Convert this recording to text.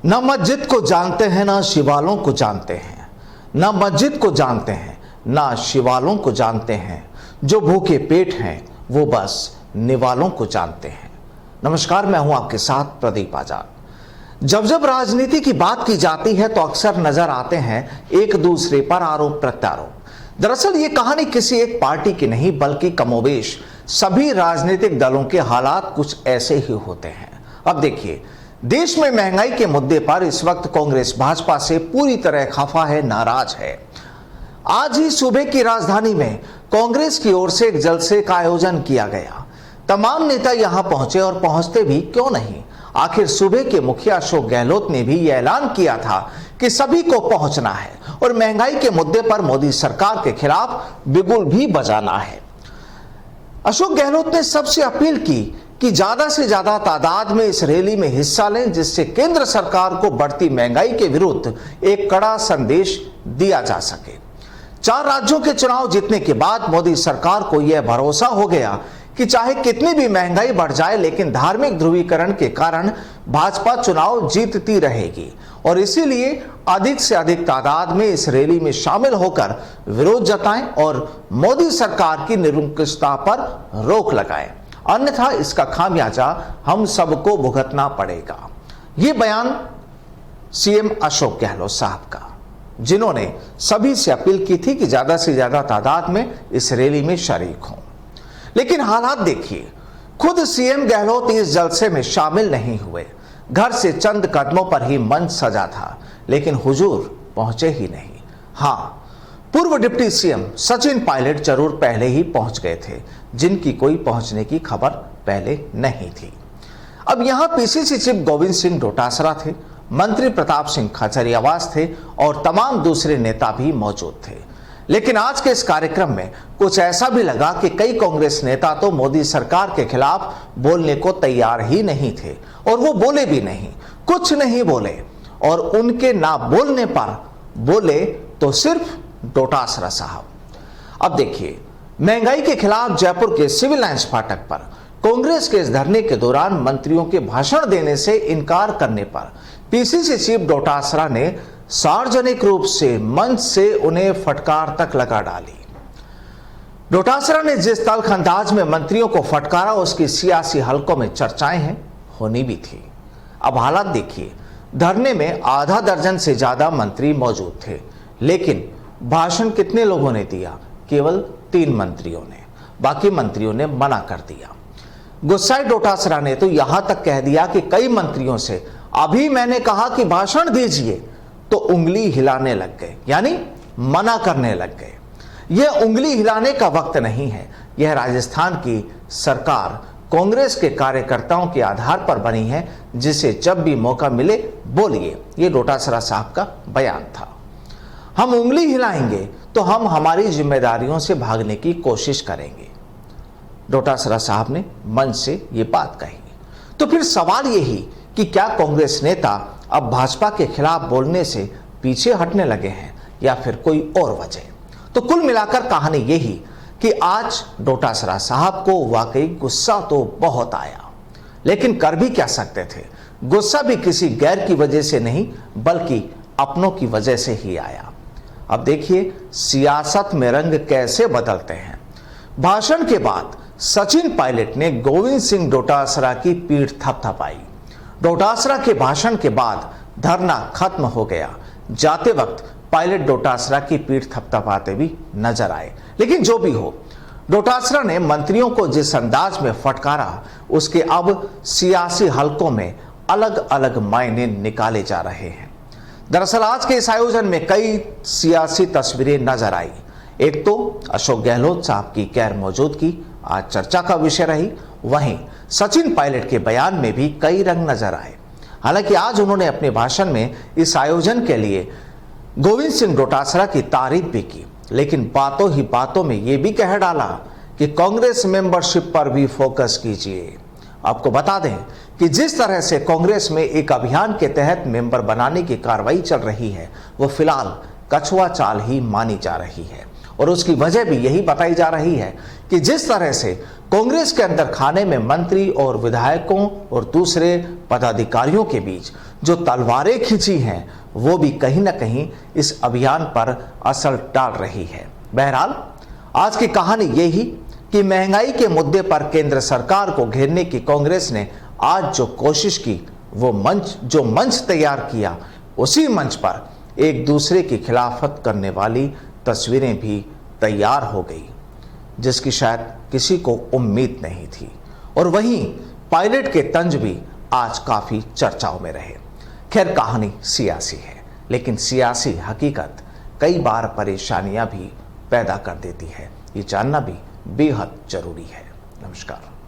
न मस्जिद को जानते हैं ना शिवालों को जानते हैं, न मस्जिद को जानते हैं ना शिवालों को जानते हैं, जो भूखे पेट हैं वो बस निवालों को जानते हैं। नमस्कार, मैं हूं आपके साथ प्रदीप आजाद। जब जब राजनीति की बात की जाती है तो अक्सर नजर आते हैं एक दूसरे पर आरोप प्रत्यारोप। दरअसल ये कहानी किसी एक पार्टी की नहीं बल्कि कमोबेश सभी राजनीतिक दलों के हालात कुछ ऐसे ही होते हैं। अब देखिए, देश में महंगाई के मुद्दे पर इस वक्त कांग्रेस भाजपा से पूरी तरह खफा है, नाराज है। आज ही सूबे की राजधानी में कांग्रेस की ओर से एक जलसे का आयोजन किया गया। तमाम नेता यहां पहुंचे और पहुंचते भी क्यों नहीं। आखिर सूबे के मुखिया अशोक गहलोत ने भी यह ऐलान किया था कि सभी को पहुंचना है और महंगाई के मुद्दे पर मोदी सरकार के खिलाफ बिगुल भी बजाना है। अशोक गहलोत ने सबसे अपील की कि ज्यादा से ज्यादा तादाद में इस रैली में हिस्सा लें, जिससे केंद्र सरकार को बढ़ती महंगाई के विरुद्ध एक कड़ा संदेश दिया जा सके। 4 राज्यों के चुनाव जीतने के बाद मोदी सरकार को यह भरोसा हो गया कि चाहे कितनी भी महंगाई बढ़ जाए, लेकिन धार्मिक ध्रुवीकरण के कारण भाजपा चुनाव जीतती रहेगी और इसीलिए अधिक से अधिक तादाद में इस रैली में शामिल होकर विरोध जताएं और मोदी सरकार की निरंकुशता पर रोक लगाएं, अन्यथा इसका खामियाजा हम सबको भुगतना पड़ेगा। ये बयान सीएम अशोक गहलोत साहब का, जिन्होंने सभी से अपील की थी कि ज्यादा से ज्यादा तादाद में इस रैली में शरीक हों। लेकिन हालात देखिए, खुद सीएम गहलोत इस जलसे में शामिल नहीं हुए। घर से चंद कदमों पर ही मंच सजा था, लेकिन हुजूर पहुंचे ही नहीं। हाँ, पूर्व डिप्टी सीएम सचिन पायलट जरूर पहले ही पहुंच गए थे, जिनकी कोई पहुंचने की खबर पहले नहीं थी। अब यहां पीसीसी चीफ गोविंद सिंह डोटासरा थे, मंत्री प्रताप सिंह खाचरियावास थे और तमाम दूसरे नेता भी मौजूद थे। लेकिन आज के इस कार्यक्रम में कुछ ऐसा भी लगा कि कई कांग्रेस नेता तो मोदी सरकार के खिलाफ बोलने को तैयार ही नहीं थे और वो बोले भी नहीं, कुछ नहीं बोले। और उनके ना बोलने पर बोले तो सिर्फ डोटासरा साहब। अब देखिए, महंगाई के खिलाफ जयपुर के सिविल लाइंस फाटक पर कांग्रेस के इस धरने के दौरान मंत्रियों के भाषण देने से इनकार करने पर पीसीसी चीफ डोटासरा ने सार्वजनिक रूप से मंच से उन्हें फटकार तक लगा डाली। डोटासरा ने जिस तल्ख अंदाज में मंत्रियों को फटकारा, उसकी सियासी हलकों में चर्चाएं हैं, होनी भी थी। अब हालात देखिए, धरने में आधा दर्जन से ज्यादा मंत्री मौजूद थे, लेकिन भाषण कितने लोगों ने दिया? केवल 3 मंत्रियों ने। बाकी मंत्रियों ने मना कर दिया। गुस्साए डोटासरा ने तो यहां तक कह दिया कि कई मंत्रियों से अभी मैंने कहा कि भाषण दीजिए तो उंगली हिलाने लग गए, यानी मना करने लग गए। यह उंगली हिलाने का वक्त नहीं है। यह राजस्थान की सरकार कांग्रेस के कार्यकर्ताओं के आधार पर बनी है, जिसे जब भी मौका मिले बोलिए। यह डोटासरा साहब का बयान था। हम उंगली हिलाएंगे तो हम हमारी जिम्मेदारियों से भागने की कोशिश करेंगे, डोटासरा साहब ने मंच से ये बात कही। तो फिर सवाल यही कि क्या कांग्रेस नेता अब भाजपा के खिलाफ बोलने से पीछे हटने लगे हैं या फिर कोई और वजह? तो कुल मिलाकर कहानी यही कि आज डोटासरा साहब को वाकई गुस्सा तो बहुत आया, लेकिन कर भी क्या सकते थे। गुस्सा भी किसी गैर की वजह से नहीं बल्कि अपनों की वजह से ही आया। अब देखिए, सियासत में रंग कैसे बदलते हैं। भाषण के बाद सचिन पायलट ने गोविंद सिंह डोटासरा की पीठ थपथपाई। डोटासरा के भाषण के बाद धरना खत्म हो गया। जाते वक्त पायलट डोटासरा की पीठ थपथपाते भी नजर आए। लेकिन जो भी हो, डोटासरा ने मंत्रियों को जिस अंदाज में फटकारा, उसके अब सियासी हलकों में अलग अलग मायने निकाले जा रहे हैं। दरअसल आज के इस आयोजन में कई सियासी तस्वीरें नजर आई। एक तो अशोक गहलोत साहब की गैर मौजूदगी आज चर्चा का विषय रही। वहीं सचिन पायलट के बयान में भी कई रंग नजर आए। हालांकि आज उन्होंने अपने भाषण में इस आयोजन के लिए गोविंद सिंह डोटासरा की तारीफ भी की, लेकिन बातों ही बातों में यह भी कह डाला कि कांग्रेस मेंबरशिप पर भी फोकस कीजिए। आपको बता दें कि जिस तरह से कांग्रेस में एक अभियान के तहत मेंबर बनाने की कार्रवाई चल रही है, वो फिलहाल कछुआ चाल ही मानी जा रही है और उसकी वजह भी यही बताई जा रही है कि जिस तरह से कांग्रेस के अंदर खाने में मंत्री और विधायकों और दूसरे पदाधिकारियों के बीच जो तलवारें खींची हैं, वो भी कहीं ना कहीं इस अभियान पर असर डाल रही है। बहरहाल आज की कहानी यही कि महंगाई के मुद्दे पर केंद्र सरकार को घेरने की कांग्रेस ने आज जो कोशिश की, वो मंच तैयार किया, उसी मंच पर एक दूसरे की खिलाफत करने वाली तस्वीरें भी तैयार हो गई, जिसकी शायद किसी को उम्मीद नहीं थी। और वहीं पायलट के तंज भी आज काफी चर्चाओं में रहे। खैर, कहानी सियासी है, लेकिन सियासी हकीकत कई बार परेशानियां भी पैदा कर देती है। ये जानना भी बेहद जरूरी है। नमस्कार।